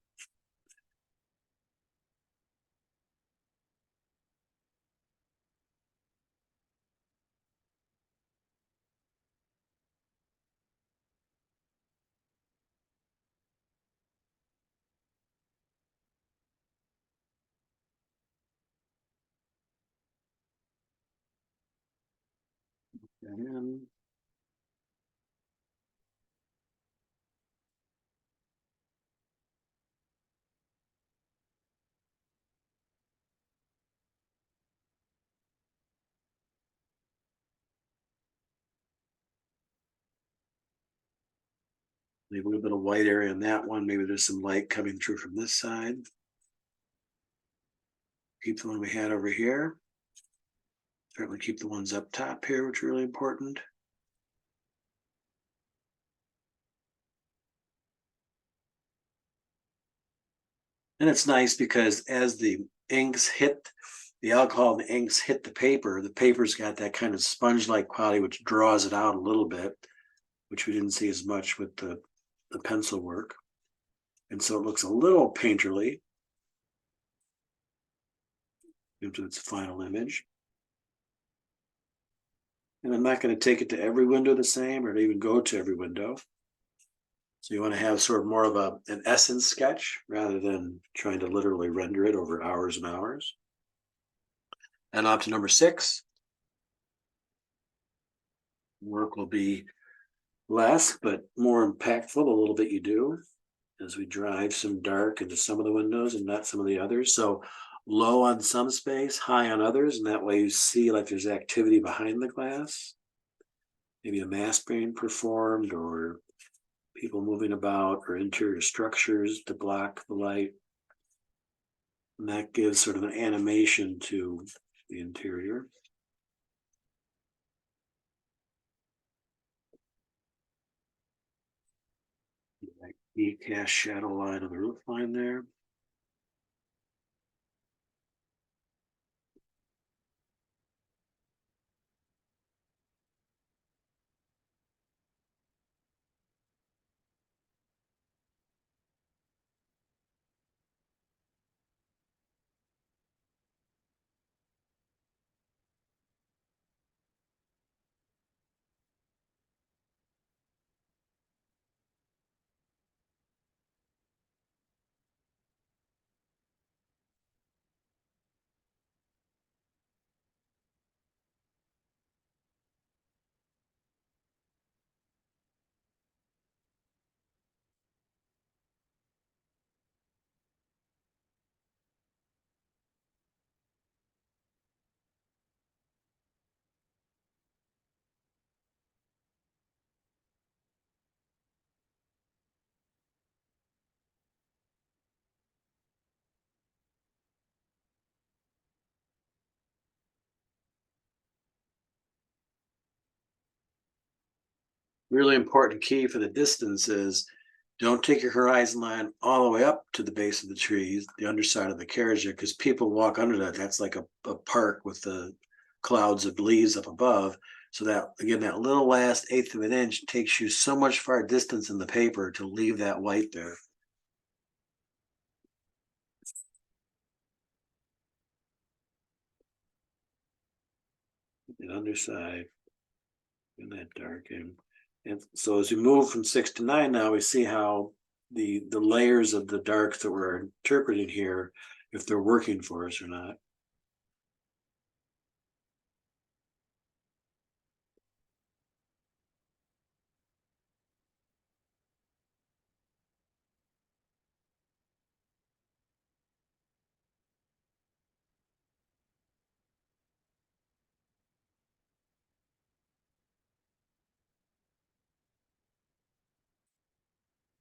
And leave a little bit of white area in that one. Maybe there's some light coming through from this side. Keep the one we had over here. Certainly keep the ones up top here, which are really important. And it's nice because as the inks hit the alcohol and the inks hit the paper's got that kind of sponge-like quality, which draws it out a little bit, which we didn't see as much with the pencil work. And so it looks a little painterly into its final image. And I'm not going to take it to every window the same or to even go to every window. So you want to have sort of more of an essence sketch rather than trying to literally render it over hours and hours. And on to number 6. Work will be less, but more impactful the little bit you do as we drive some dark into some of the windows and not some of the others. So low on some space, high on others, and that way you see like there's activity behind the glass. Maybe a mass being performed or people moving about or interior structures to block the light. And that gives sort of an animation to the interior. Like the cast shadow line on the roof line there. really important key for the distance is don't take your horizon line all the way up to the base of the trees, the underside of the carriage, because people walk under that. That's like a park with the clouds of leaves up above. So that again, that little last eighth of an inch takes you so much far distance in the paper to leave that white there. The underside and that darken. And so as we move from 6 to 9 now, we see how the layers of the darks that we're interpreting here, if they're working for us or not.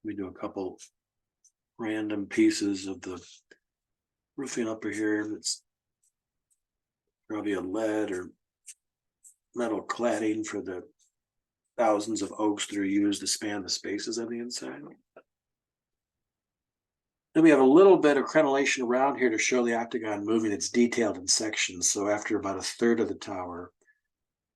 We do a couple random pieces of the roofing upper here. It's probably a lead or metal cladding for the thousands of oaks that are used to span the spaces on the inside. Then we have a little bit of crenellation around here to show the octagon moving. It's detailed in sections. So after about a third of the tower,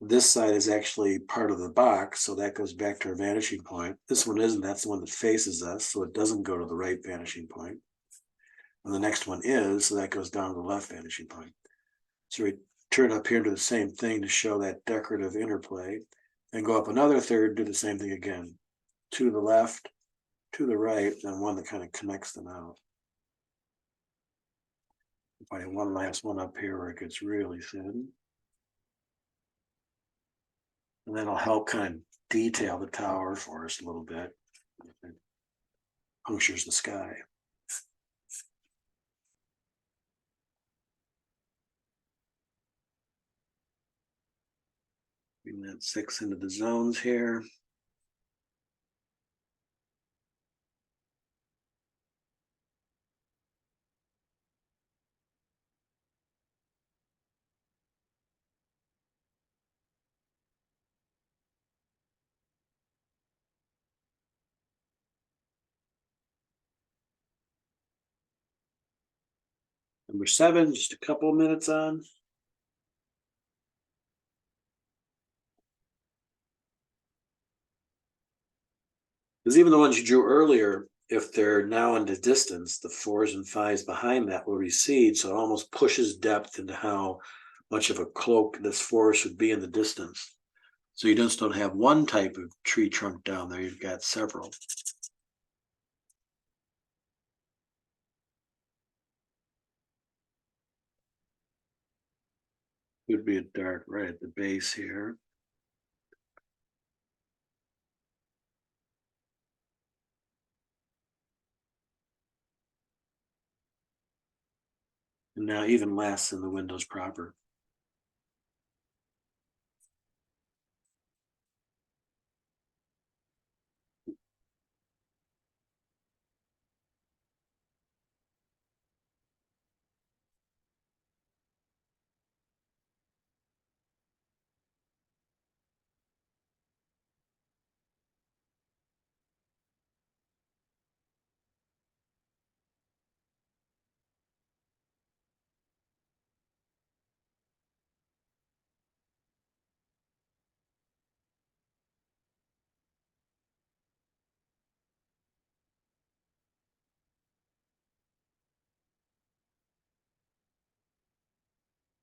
this side is actually part of the box, so that goes back to our vanishing point. This one isn't, that's the one that faces us, so it doesn't go to the right vanishing point. And the next one is, so that goes down to the left vanishing point. So we turn up here to the same thing to show that decorative interplay, and go up another third, do the same thing again. To the left, to the right, and one that kind of connects them out. Find one last one up here where it gets really thin. And that'll help kind of detail the tower for us a little bit. It punctures the sky. Bring that 6 into the zones here. Number 7, just a couple of minutes on. Because even the ones you drew earlier, if they're now in the distance, the 4s and 5s behind that will recede. So it almost pushes depth into how much of a cloak this forest would be in the distance. So you just don't have one type of tree trunk down there, you've got several. Would be a dark right at the base here. And now even less in the windows proper.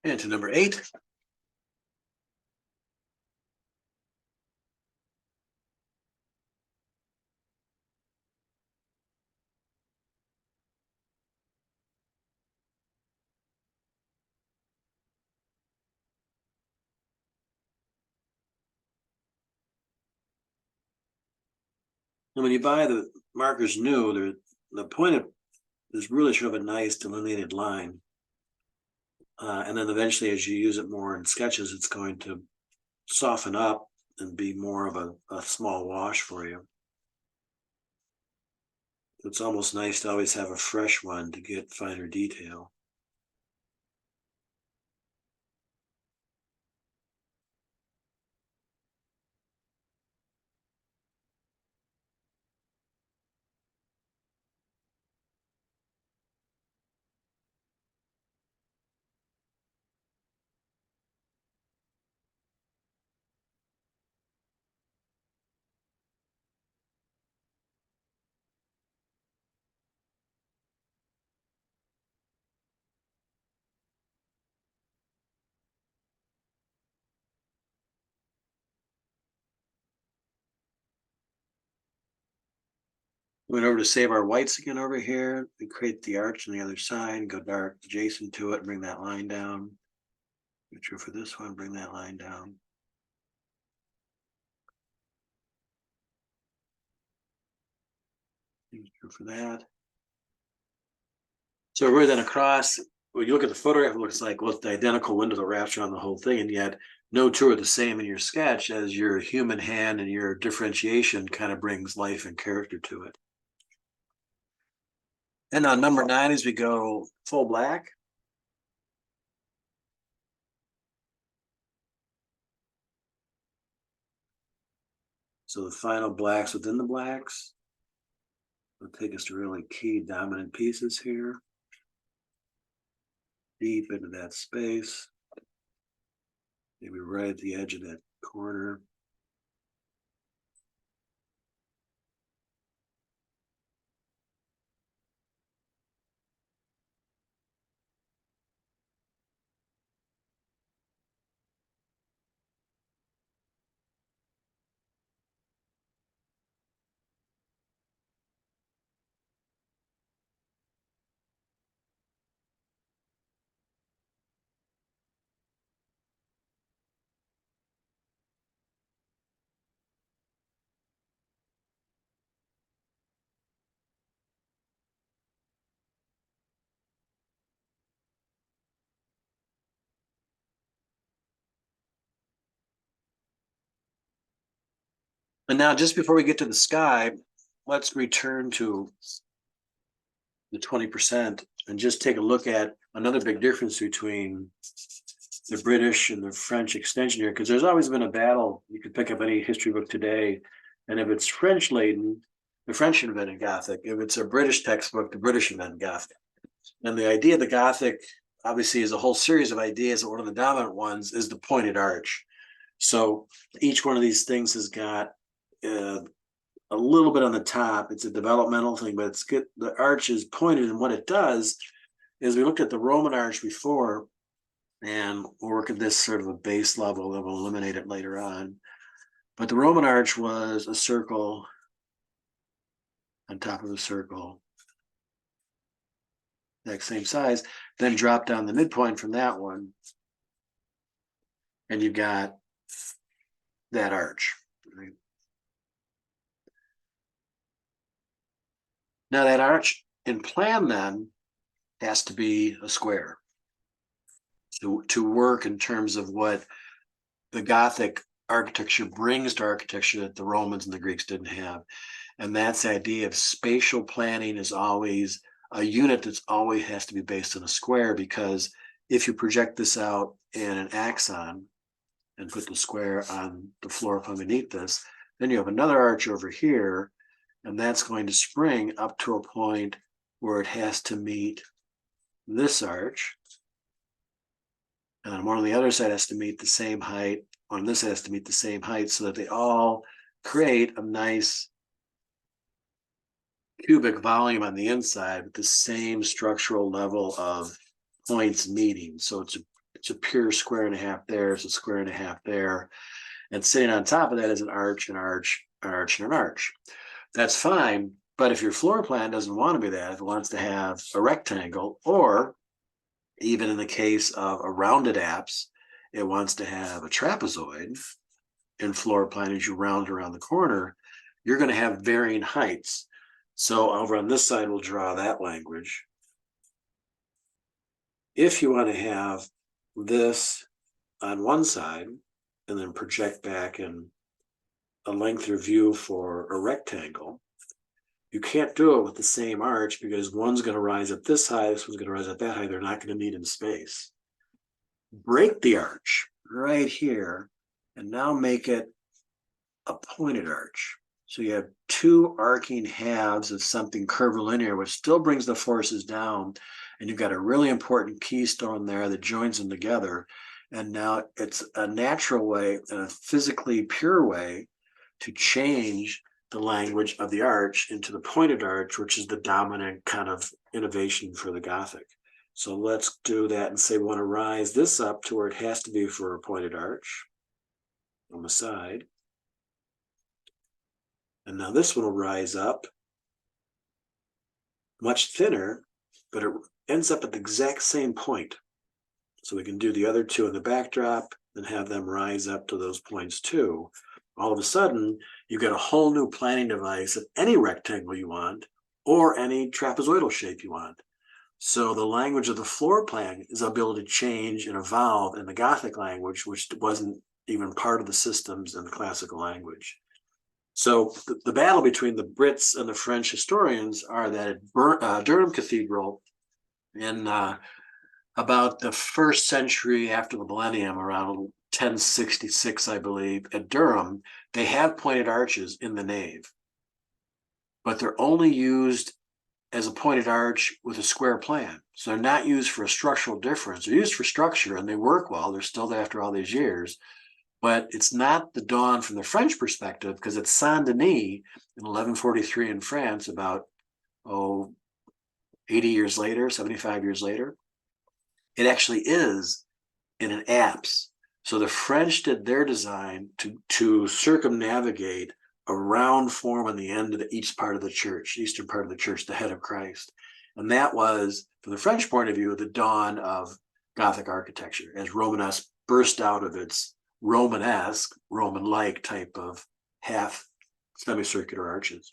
And to number 8. And when you buy the markers new, the point of is really should have a nice delineated line. And then eventually, as you use it more in sketches, it's going to soften up and be more of a small wash for you. It's almost nice to always have a fresh one to get finer detail. Went over to save our whites again over here. We create the arch on the other side, go dark adjacent to it, bring that line down. Be true for this one, bring that line down. Be true for that. So really then across, when you look at the photograph, it looks like, well, it's the identical window that wraps around the whole thing, and yet no two are the same in your sketch, as your human hand and your differentiation kind of brings life and character to it. And on number 9, as we go full black. So the final blacks within the blacks will take us to really key dominant pieces here. Deep into that space. Maybe right at the edge of that corner. And now, just before we get to the sky, let's return to the 20% and just take a look at another big difference between the British and the French extension here, because there's always been a battle. You could pick up any history book today, and if it's French laden, the French invented Gothic. If it's a British textbook, the British invented Gothic. And the idea of the Gothic, obviously, is a whole series of ideas, and one of the dominant ones is the pointed arch. So each one of these things has got a little bit on the top. It's a developmental thing, but it's good. The arch is pointed, and what it does is, we looked at the Roman arch before, and we'll work at this sort of a base level, and we'll eliminate it later on. But the Roman arch was a circle on top of a circle, that same size, then drop down the midpoint from that one, and you've got that arch. Right? Now that arch in plan then has to be a square to work in terms of what the Gothic architecture brings to architecture that the Romans and the Greeks didn't have. And that's the idea of spatial planning is always a unit that's always has to be based on a square, because if you project this out in an axon and put the square on the floor up underneath this, then you have another arch over here, and that's going to spring up to a point where it has to meet this arch. And then one on the other side has to meet the same height. On this has to meet the same height, so that they all create a nice cubic volume on the inside with the same structural level of points meeting. So it's a pure square and a half there, it's a square and a half there. And sitting on top of that is an arch, an arch, an arch, and an arch. That's fine, but if your floor plan doesn't want to be that, if it wants to have a rectangle, or even in the case of a rounded apse, it wants to have a trapezoid in floor plan as you round around the corner, you're going to have varying heights. So over on this side, we'll draw that language. If you want to have this on one side and then project back in a lengthier view for a rectangle, you can't do it with the same arch, because one's going to rise up this high, this one's going to rise up that high. They're not going to meet in space. Break the arch right here and now make it a pointed arch. So you have two arcing halves of something curvilinear, which still brings the forces down, and you've got a really important keystone there that joins them together. And now it's a natural way and a physically pure way to change the language of the arch into the pointed arch, which is the dominant kind of innovation for the Gothic. So let's do that and say we want to rise this up to where it has to be for a pointed arch on the side. And now this one will rise up much thinner, but it ends up at the exact same point. So we can do the other two in the backdrop and have them rise up to those points too. All of a sudden, you've got a whole new planning device of any rectangle you want or any trapezoidal shape you want. So the language of the floor plan is able to change and evolve in the Gothic language, which wasn't even part of the systems in the classical language. So the battle between the Brits and the French historians are that at Durham Cathedral in about the first century after the millennium, around 1066, I believe, at Durham, they have pointed arches in the nave, but they're only used as a pointed arch with a square plan. So they're not used for a structural difference. They're used for structure and they work well. They're still there after all these years, but it's not the dawn from the French perspective because it's Saint Denis in 1143 in France, about 80 years later, 75 years later. It actually is in an apse. So the French did their design to circumnavigate a round form on the end of each part of the church, eastern part of the church, the head of Christ. And that was, from the French point of view, the dawn of Gothic architecture, as Romanesque burst out of its Romanesque, Roman-like type of half semicircular arches.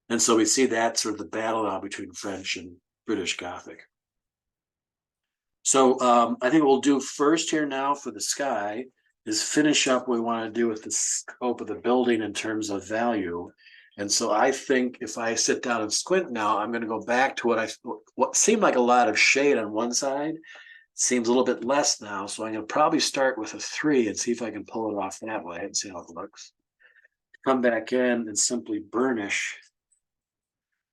And so we see that sort of the battle now between French and British Gothic. So I think what we'll do first here now for the sky is finish up what we want to do with the scope of the building in terms of value. And so I think if I sit down and squint now, I'm going to go back to what seemed like a lot of shade on one side. Seems a little bit less now. So I'm going to probably start with a 3 and see if I can pull it off that way and see how it looks. Come back in and simply burnish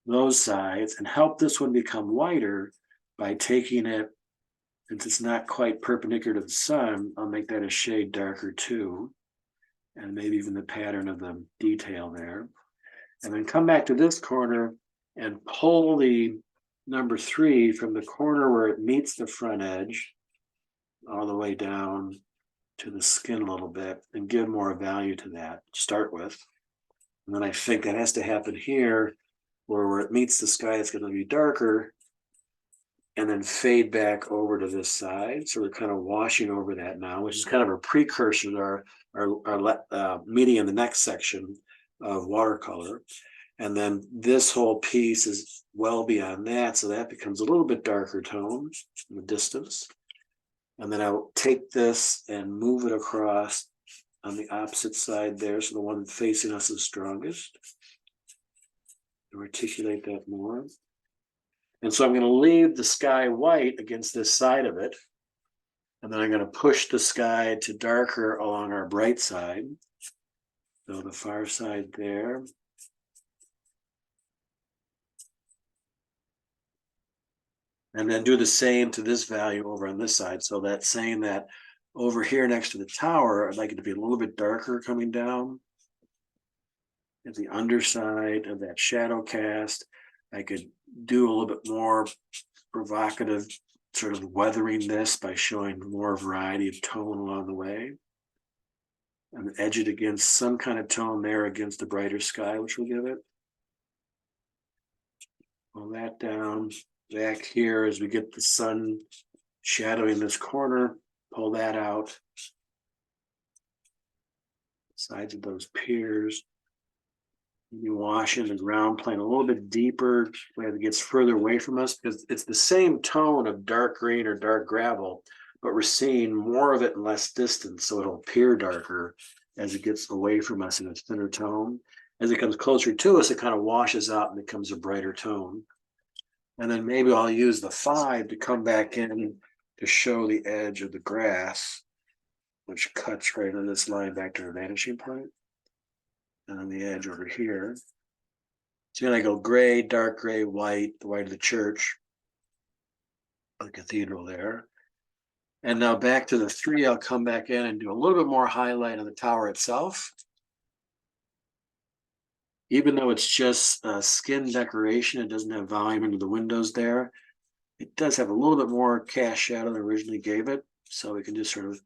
those sides and help this one become whiter by taking it, since it's not quite perpendicular to the sun, I'll make that a shade darker too. And maybe even the pattern of the detail there. And then come back to this corner and pull the number 3 from the corner where it meets the front edge all the way down to the skin a little bit and give more value to that to start with. And then I think that has to happen here where it meets the sky, it's going to be darker, and then fade back over to this side. So we're kind of washing over that now, which is kind of a precursor to our meeting in the next section of watercolor. And then this whole piece is well beyond that. So that becomes a little bit darker tone in the distance. And then I'll take this and move it across on the opposite side there. So the one facing us is strongest. Articulate that more. And so I'm going to leave the sky white against this side of it. And then I'm going to push the sky to darker along our bright side. So the far side there. And then do the same to this value over on this side. So that's saying that over here next to the tower, I'd like it to be a little bit darker coming down. At the underside of that shadow cast, I could do a little bit more provocative sort of weathering this by showing more variety of tone along the way. And edge it against some kind of tone there against the brighter sky, which will give it. Pull that down. Back here as we get the sun shadowing this corner, pull that out. Sides of those piers. Maybe wash in the ground plane a little bit deeper where it gets further away from us, because it's the same tone of dark green or dark gravel, but we're seeing more of it in less distance, so it'll appear darker as it gets away from us in a thinner tone. As it comes closer to us, it kind of washes out and becomes a brighter tone. And then maybe I'll use the 5 to come back in to show the edge of the grass, which cuts right on this line back to the vanishing point. And on the edge over here. So then I go gray, dark gray, white, the white of the church, the cathedral there. And now back to the 3, I'll come back in and do a little bit more highlight on the tower itself. Even though it's just skin decoration, it doesn't have volume into the windows there. It does have a little bit more cast shadow than I originally gave it. So we can just sort of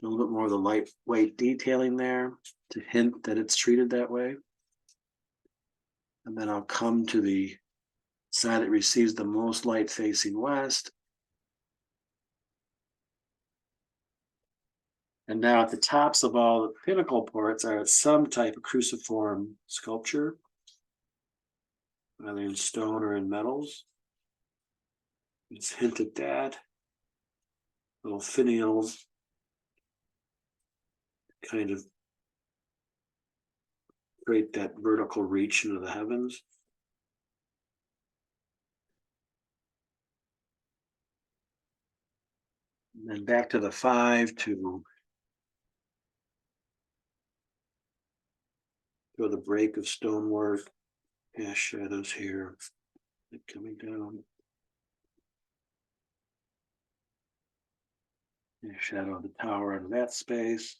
do a little bit more of the lightweight detailing there to hint that it's treated that way. And then I'll come to the Side that receives the most light facing west. And now at the tops of all the pinnacle ports are some type of cruciform sculpture, either in stone or in metals. It's hinted at that. Little finials kind of create that vertical reach into the heavens. And then back to the 5 to go the break of stonework, cast shadows here, coming down. Shadow of the tower in that space.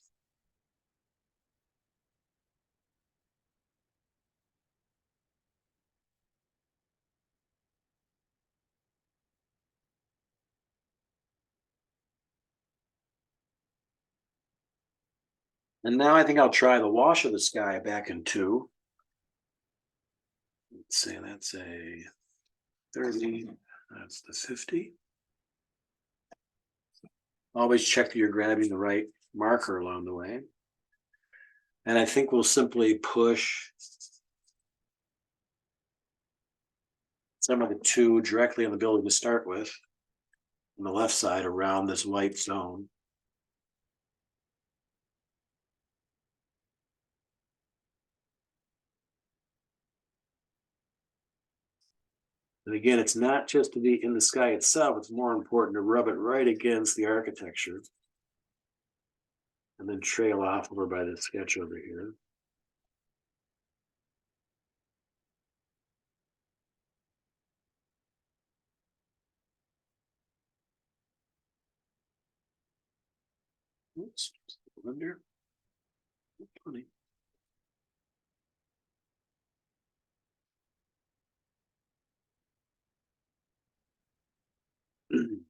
And now I think I'll try the wash of the sky back in 2. Let's say that's a 30. That's the 50. Always check that you're grabbing the right marker along the way. And I think we'll simply push some of the 2 directly on the building to start with, on the left side around this white zone. And again, it's not just to be in the sky itself, it's more important to rub it right against the architecture. And then trail off over by the sketch over here. Oops, under. Funny. And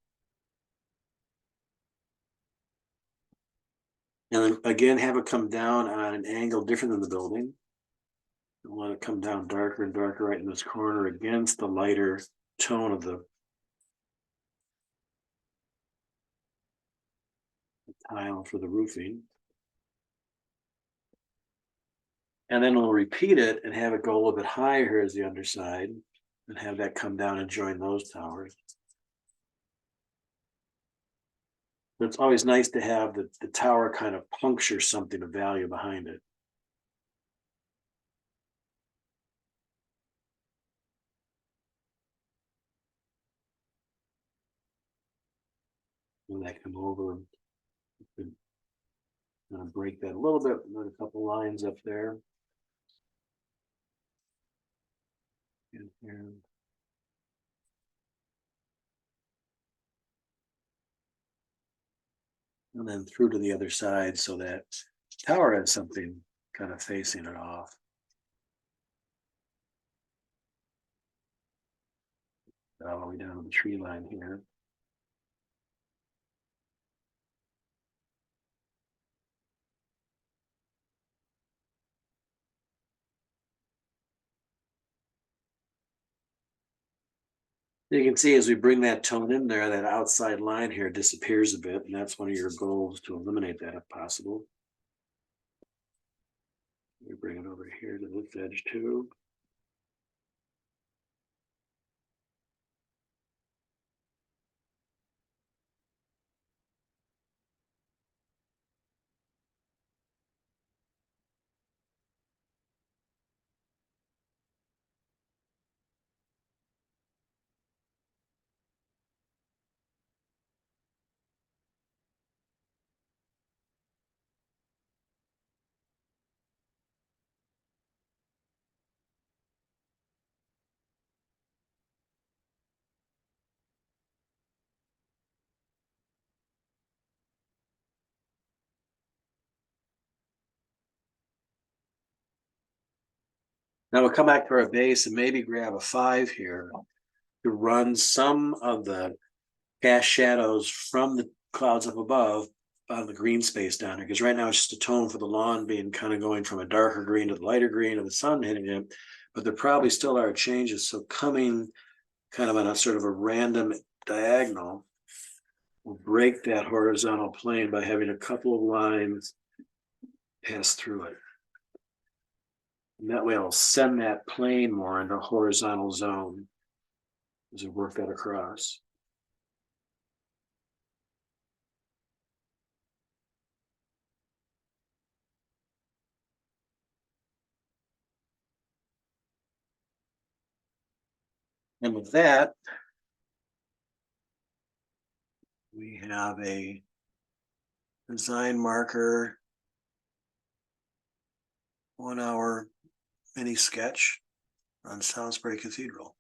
then again, have it come down on an angle different than the building. I want it to come down darker and darker right in this corner against the lighter tone of the tile for the roofing. And then we'll repeat it and have it go a little bit higher here as the underside and have that come down and join those towers. But it's always nice to have the tower kind of puncture something of value behind it. When that come over, break that a little bit, put a couple lines up there. And here. And then through to the other side so that tower has something kind of facing it off. All the way down to the tree line here. You can see as we bring that tone in there, that outside line here disappears a bit, and that's one of your goals, to eliminate that if possible. We bring it over here to this edge too. Now we'll come back to our base and maybe grab a 5 here to run some of the cast shadows from the clouds up above on the green space down here. Because right now it's just a tone for the lawn being kind of going from a darker green to the lighter green of the sun hitting it. But there probably still are changes. So coming kind of on a sort of a random diagonal, we'll break that horizontal plane by having a couple of lines pass through it. And that way it'll send that plane more into a horizontal zone as we work that across. And with that, we have a design marker 1 hour mini sketch on Salisbury Cathedral.